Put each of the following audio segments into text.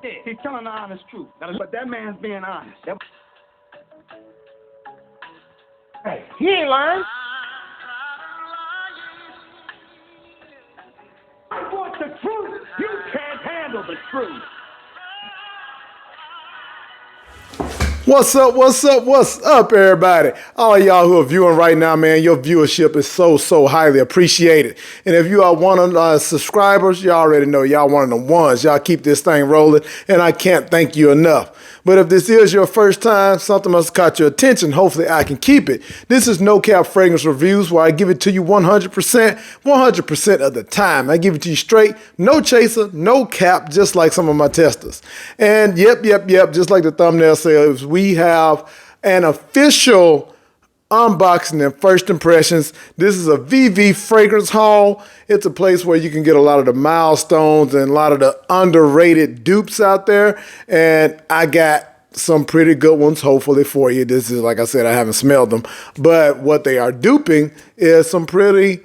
He's telling the honest truth. But that man's being honest. Hey, he ain't lying. I want the truth. You can't handle the truth. What's up, everybody? All y'all who are viewing right now, man, your viewership is so highly appreciated. And if you are one of our subscribers, you already know y'all one of the ones. Y'all keep this thing rolling, and I can't thank you enough. But if this is your first time, something must have caught your attention. Hopefully, I can keep it. This is No Cap Fragrance Reviews, where I give it to you 100% of the time. I give it to you straight, no chaser, no cap, just like some of my testers. And yep, just like the thumbnail says, we have an official unboxing and first impressions. This is a Vivi fragrance haul. It's a place where you can get a lot of the milestones and a lot of the underrated dupes out there. And I got some pretty good ones, hopefully, for you. This is, like I said, I haven't smelled them. But what they are duping is some pretty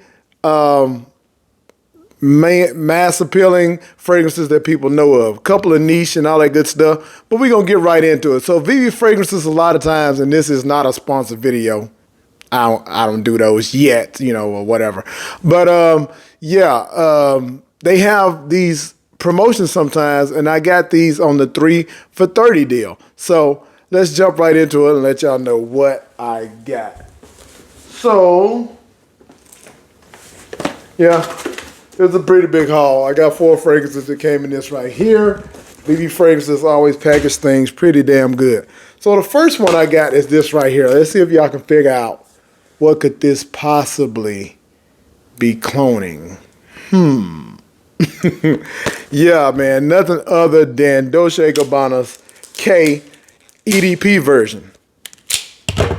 mass appealing fragrances that people know of. A couple of niche and all that good stuff, but we're gonna get right into it. So Vivi fragrances, a lot of times, and this is not a sponsored video, I don't do those yet, or whatever, but they have these promotions sometimes, and I got these on the 3 for $30 deal. So let's jump right into it and let y'all know what I got. So yeah, it's a pretty big haul. I got 4 fragrances that came in this right here. Vivi fragrances always package things pretty damn good. So the first one I got is this right here. Let's see if y'all can figure out what could this possibly be cloning. Yeah, man, nothing other than Dolce Gabbana's K EDP version.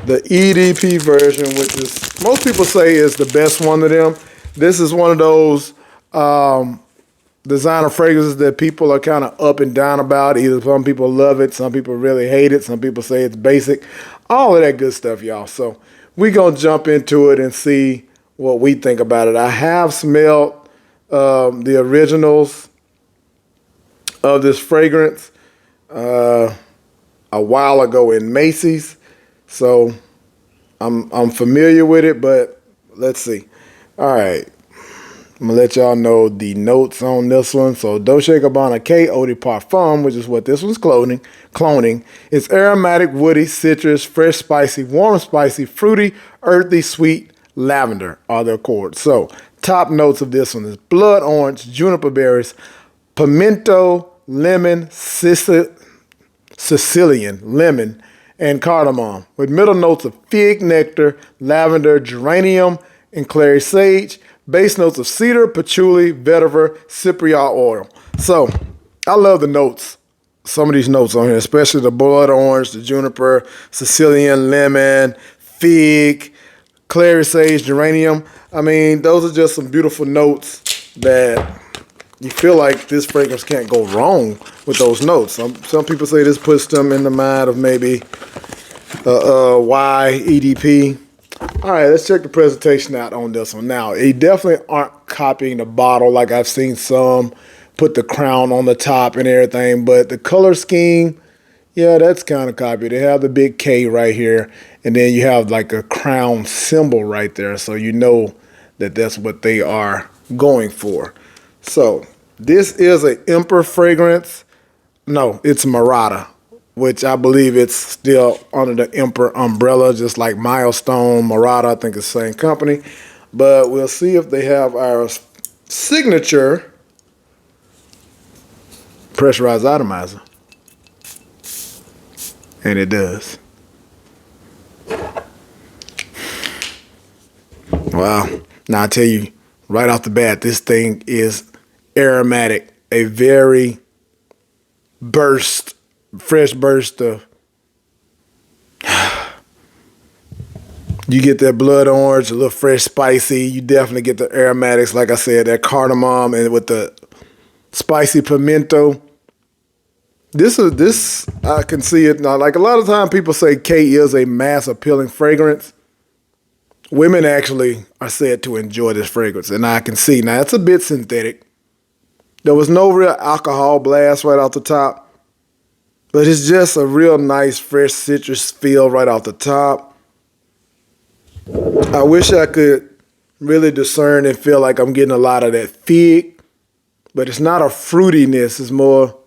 The EDP version, which is, most people say is the best one of them. This is one of those designer fragrances that people are kind of up and down about. Either some people love it, some people really hate it, some people say it's basic. All of that good stuff, y'all. So we're going to jump into it and see what we think about it. I have smelled the originals of this fragrance a while ago in Macy's. So I'm familiar with it, but let's see. All right, I'm gonna let y'all know the notes on this one. So Dolce Gabbana K Eau de Parfum, which is what this one's cloning. It's aromatic, woody, citrus, fresh, spicy, warm, spicy, fruity, earthy, sweet, lavender are the accords. So top notes of this one is blood orange, juniper berries, pimento, lemon, Sicilian lemon, and cardamom, with middle notes of fig, nectar, lavender, geranium, and clary sage. Base notes of cedar, patchouli, vetiver, cypriot oil. So I love the notes. Some of these notes on here, especially the blood orange, the juniper, Sicilian lemon, fig, clary sage, geranium. I mean, those are just some beautiful notes that you feel like this fragrance can't go wrong with those notes. Some people say this puts them in the mind of maybe Y EDP. All right, let's check the presentation out on this one. Now, they definitely aren't copying the bottle like I've seen some put the crown on the top and everything, but the color scheme, yeah, that's kind of copied. They have the big K right here, and then you have like a crown symbol right there, so you know that that's what they are going for. So this is an Emperor fragrance. No, it's Murata, which I believe it's still under the Emperor umbrella, just like Milestone, Murata, I think it's the same company. But we'll see if they have our signature pressurized atomizer. And it does. Wow. Now I tell you, right off the bat, this thing is aromatic. A very fresh burst of, you get that blood orange, a little fresh spicy. You definitely get the aromatics, like I said, that cardamom, and with the spicy pimento. This I can see it now. Like a lot of time people say K is a mass appealing fragrance. Women actually are said to enjoy this fragrance, and I can see now it's a bit synthetic. There was no real alcohol blast right off the top. But it's just a real nice, fresh citrus feel right off the top. I wish I could really discern and feel like I'm getting a lot of that fig, but it's not a fruitiness. It's more,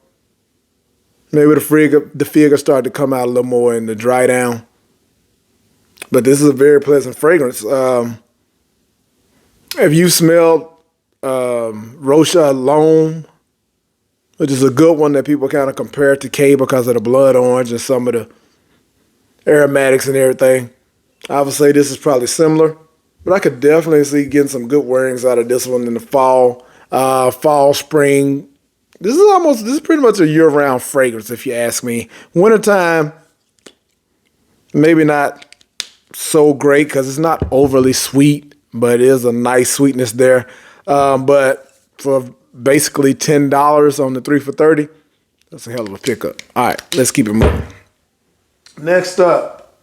maybe the fig will start to come out a little more in the dry down. But this is a very pleasant fragrance. If you smelled Rocha L'Homme, which is a good one that people kind of compare to K because of the blood orange and some of the aromatics and everything, I would say this is probably similar. But I could definitely see getting some good wearings out of this one in the fall, spring. This is pretty much a year-round fragrance, if you ask me. Wintertime, maybe not so great because it's not overly sweet, but it is a nice sweetness there. But for basically $10 on the 3 for $30, that's a hell of a pickup. All right, let's keep it moving. Next up,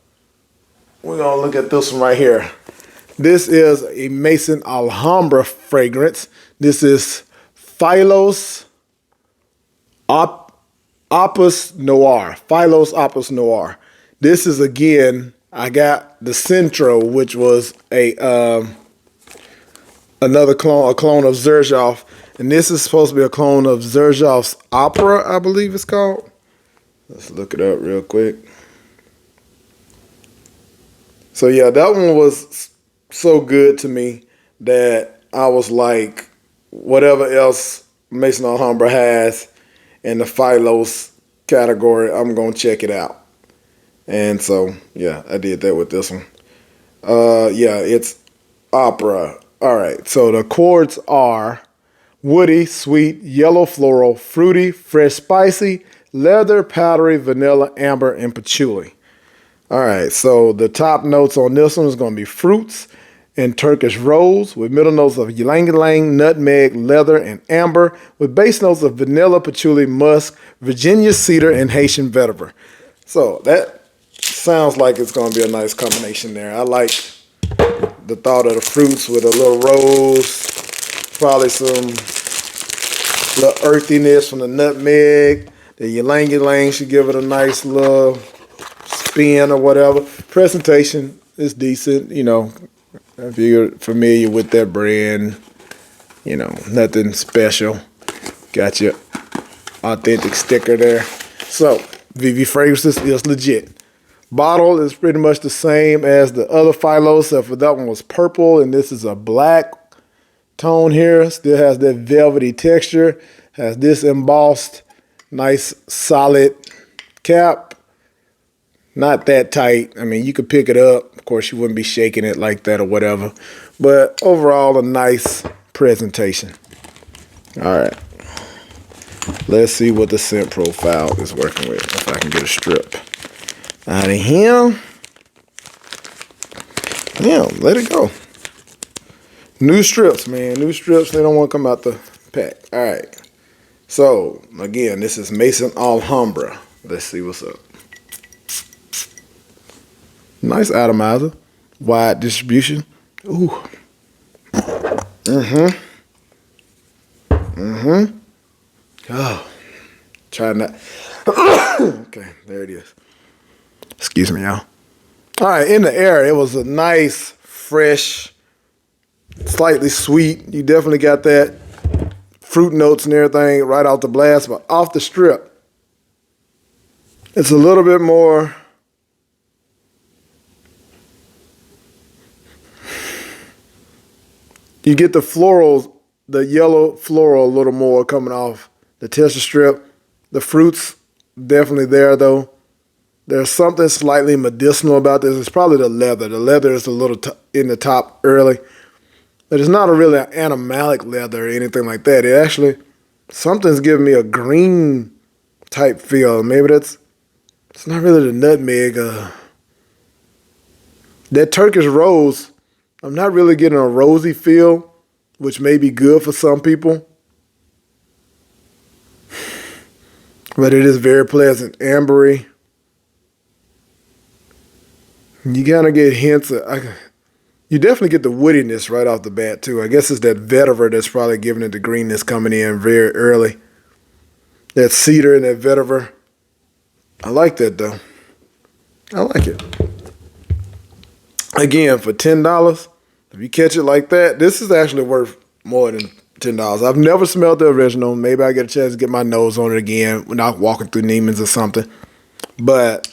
we're going to look at this one right here. This is a Maison Alhambra fragrance. This is Philos Opus Noir. Philos Opus Noir. This is, again, I got the Centro, which was another clone, a clone of Xerjoff. And this is supposed to be a clone of Xerjoff's Opera, I believe it's called. Let's look it up real quick. So yeah, that one was so good to me that I was like, whatever else Maison Alhambra has in the Philos category, I'm going to check it out. And so, yeah, I did that with this one. Yeah, it's Opera. All right, so the chords are woody, sweet, yellow floral, fruity, fresh spicy, leather, powdery, vanilla, amber, and patchouli. All right, so the top notes on this one is going to be fruits and Turkish rose with middle notes of ylang-ylang, nutmeg, leather, and amber with base notes of vanilla, patchouli, musk, Virginia cedar, and Haitian vetiver. So that sounds like it's going to be a nice combination there. I like the thought of the fruits with a little rose, probably some little earthiness from the nutmeg. The ylang-ylang should give it a nice little spin or whatever. Presentation is decent, you know. If you're familiar with that brand, you know, nothing special. Got your authentic sticker there. So, Vivi Fragrances is legit. Bottle is pretty much the same as the other Philos, except for that one was purple, and this is a black tone here. Still has that velvety texture. Has this embossed, nice, solid cap. Not that tight. I mean, you could pick it up. Of course, you wouldn't be shaking it like that or whatever. But overall, a nice presentation. All right. Let's see what the scent profile is working with. If I can get a strip out of here. Yeah, let it go. New strips, man. New strips. They don't want to come out the pack. All right. So, again, this is Maison Alhambra. Let's see what's up. Nice atomizer, wide distribution. Ooh. Oh, try not. Okay, there it is. Excuse me, y'all. All right, in the air, it was a nice, fresh, slightly sweet. You definitely got that fruit notes and everything right off the blast, but off the strip, it's a little bit more. You get the florals, the yellow floral a little more coming off the tester strip. The fruits definitely there though. There's something slightly medicinal about this. It's probably the leather. The leather is a little in the top early. But it's not a really animalic leather or anything like that. It actually, something's giving me a green type feel. Maybe it's not really the nutmeg. That Turkish rose, I'm not really getting a rosy feel, which may be good for some people. But it is very pleasant. Ambery. You kind of get hints of, you definitely get the woodiness right off the bat too. I guess it's that vetiver that's probably giving it the greenness coming in very early. That cedar and that vetiver I like that though. I like it. Again, for $10, if you catch it like that, this is actually worth more than $10. I've never smelled the original. Maybe I get a chance to get my nose on it again when I'm walking through Neiman's or something. But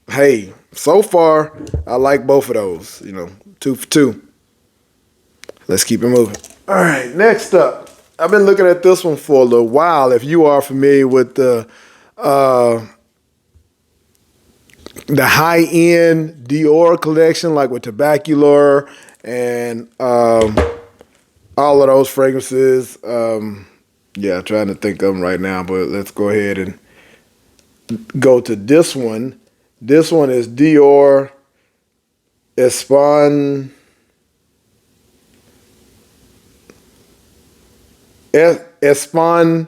hey, so far I like both of those. You know, 2 for 2. Let's keep it moving. All right, next up, I've been looking at this one for a little while. If you are familiar with the high-end Dior collection, like with Tabacular and all of those fragrances. Yeah, trying to think of them right now, but let's go ahead and go to this one. This one is Dior Ispahan. Ispahan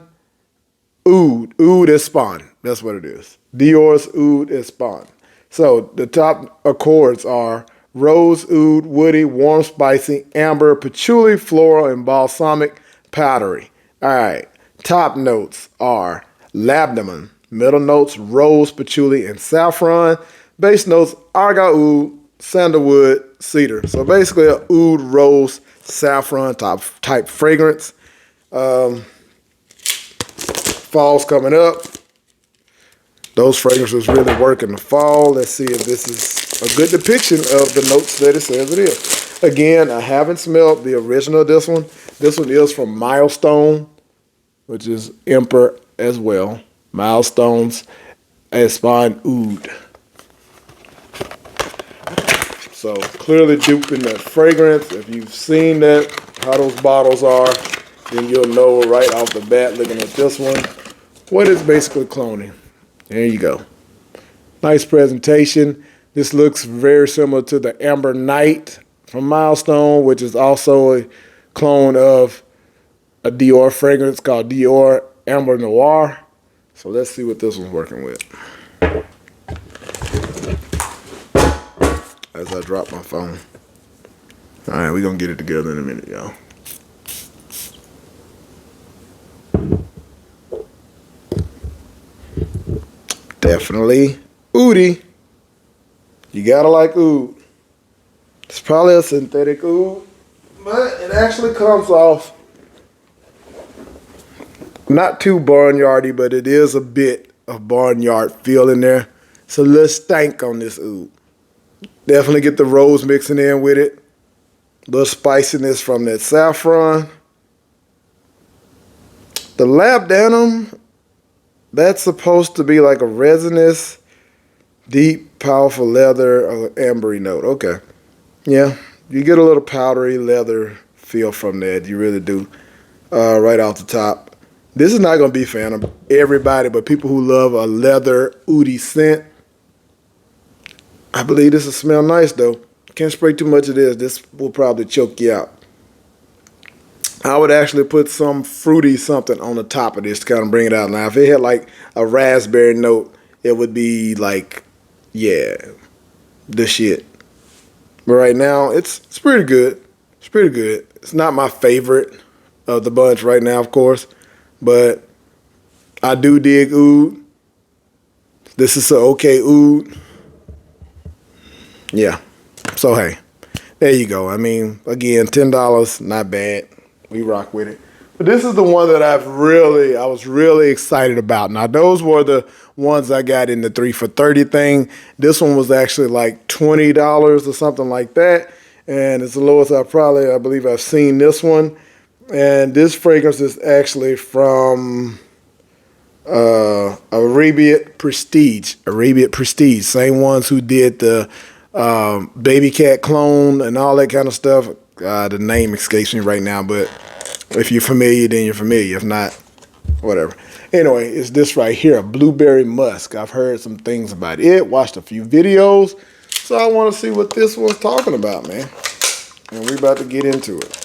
Oud Ispahan. That's what it is. Dior's Oud Ispahan. So the top accords are rose, oud, woody, warm, spicy, amber, patchouli, floral, and balsamic, powdery. All right. Top notes are labdanum. Middle notes, rose, patchouli, and saffron. Base notes, argan oud, sandalwood, cedar. So basically a oud, rose, saffron type fragrance. Fall's coming up. Those fragrances really work in the fall. Let's see if this is a good depiction of the notes that it says it is. Again, I haven't smelled the original of this one. This one is from Milestone, which is Emperor as well. Milestone's Ispahan Oud. So clearly duping that fragrance. If you've seen that, how those bottles are, then you'll know right off the bat looking at this one what it's basically cloning. There you go. Nice presentation. This looks very similar to the Amber Night from Milestone, which is also a clone of a Dior fragrance called Dior Amber Noir. So let's see what this one's working with. As I drop my phone. All right, we're going to get it together in a minute, y'all. Definitely oudy. You gotta like oud. It's probably a synthetic oud, but it actually comes off not too barnyardy, but it is a bit of barnyard feel in there. It's a little stank on this oud. Definitely get the rose mixing in with it. A little spiciness from that saffron. The labdanum, that's supposed to be like a resinous, deep, powerful leather or ambery note. Okay. Yeah, you get a little powdery leather feel from that. You really do. Right off the top. This is not going to be fan of everybody, but people who love a leather oudy scent. I believe this will smell nice, though. Can't spray too much of this. This will probably choke you out. I would actually put some fruity something on the top of this to kind of bring it out. Now, if it had like a raspberry note, it would be like, yeah, the shit. But right now, it's pretty good. It's pretty good. It's not my favorite of the bunch right now, of course, but I do dig oud. This is an okay oud. Yeah. So, hey, there you go. I mean, again, $10, not bad. We rock with it. But this is the one that I was really excited about. Now, those were the ones I got in the 3 for $30 thing. This one was actually like $20 or something like that. And it's the lowest I believe I've seen this one. And this fragrance is actually from Arabiyat Prestige. Arabiyat Prestige. Same ones who did the Baby Cat clone and all that kind of stuff. The name escapes me right now, but if you're familiar, then you're familiar. If not, whatever. Anyway, it's this right here, a Blueberry Musk. I've heard some things about it, watched a few videos, so I want to see what this one's talking about, man. And we're about to get into it.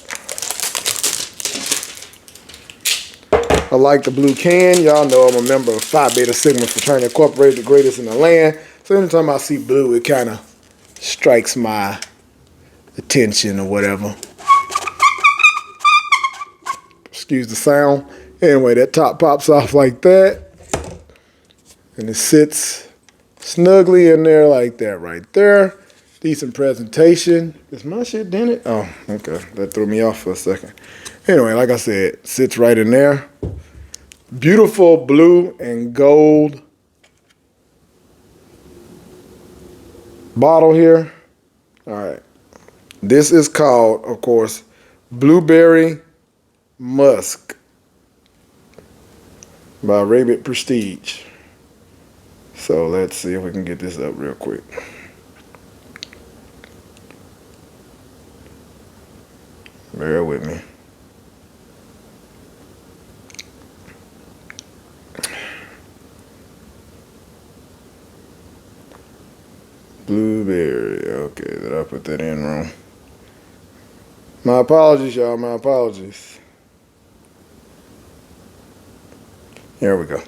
I like the blue can. Y'all know I'm a member of Phi Beta Sigma Fraternity Incorporated, the greatest in the land. So anytime I see blue, it kind of strikes my attention or whatever. Excuse the sound. Anyway, that top pops off like that. And it sits snugly in there like that right there. Decent presentation. Is my shit in it? Oh, okay. That threw me off for a second. Anyway, like I said, sits right in there. Beautiful blue and gold bottle here. All right. This is called, of course, Blueberry Musk by Arabiyat Prestige. So let's see if we can get this up real quick. Bear with me. Blueberry. Okay, did I put that in wrong? My apologies, y'all. My apologies. Here we go.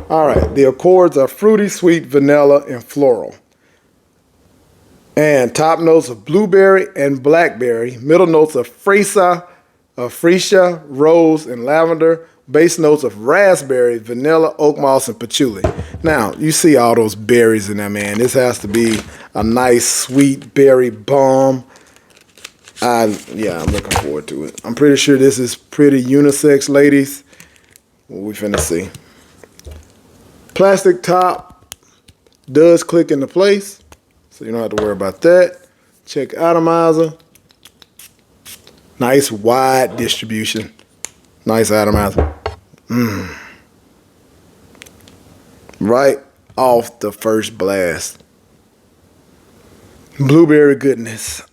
All right. The accords are fruity, sweet, vanilla, and floral. And top notes of blueberry and blackberry. Middle notes of freesia, rose, and lavender. Base notes of raspberry, vanilla, oak moss, and patchouli. Now, you see all those berries in there, man. This has to be a nice, sweet berry bomb. Yeah, I'm looking forward to it. I'm pretty sure this is pretty unisex, ladies. What we finna see. Plastic top does click into place, so you don't have to worry about that. Check atomizer. Nice wide distribution. Nice atomizer. Right off the first blast. Blueberry goodness.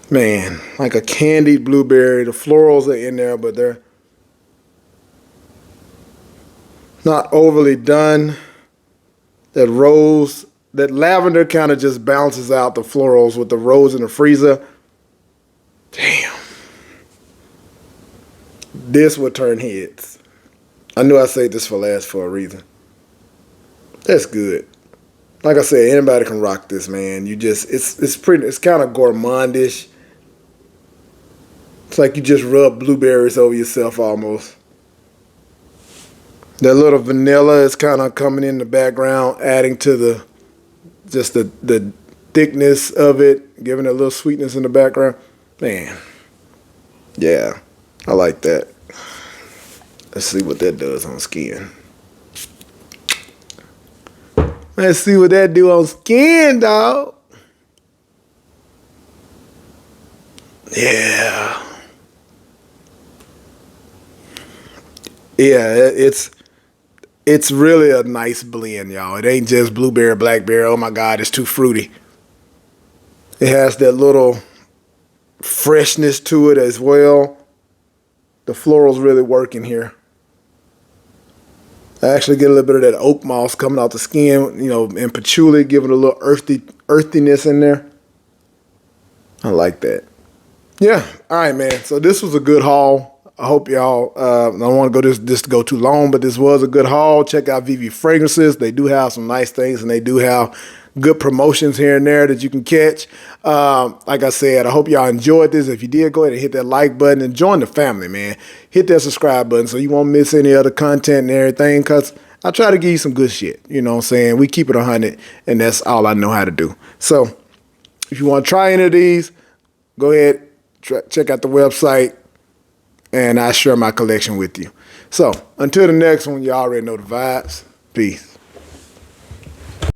Man, like a candied blueberry. The florals are in there, but they're not overly done. That rose, that lavender kind of just balances out the florals with the rose and the freesia. Damn. This would turn heads. I knew I saved this for last for a reason. That's good. Like I said, anybody can rock this, man. You just, it's kind of gourmandish. It's like you just rub blueberries over yourself almost. That little vanilla is kind of coming in the background, adding to the thickness of it, giving it a little sweetness in the background. Man, yeah, I like that. Let's see what that does on skin. Let's see what that do on skin, dog. Yeah. Yeah, it's really a nice blend, y'all. It ain't just blueberry, blackberry. Oh my God, it's too fruity. It has that little freshness to it as well. The floral's really working here. I actually get a little bit of that oak moss coming out the skin, you know, and patchouli, giving a little earthiness in there. I like that. Yeah, all right, man. So this was a good haul. I hope y'all, I don't want to go this to go too long, but this was a good haul. Check out Vivi Fragrances. They do have some nice things, and they do have good promotions here and there that you can catch. Like I said, I hope y'all enjoyed this. If you did, go ahead and hit that like button and join the family, man. Hit that subscribe button so you won't miss any other content and everything, because I try to give you some good shit. You know what I'm saying? We keep it 100, and that's all I know how to do. So if you want to try any of these, go ahead, check out the website, and I share my collection with you. So until the next one, you already know the vibes. Peace.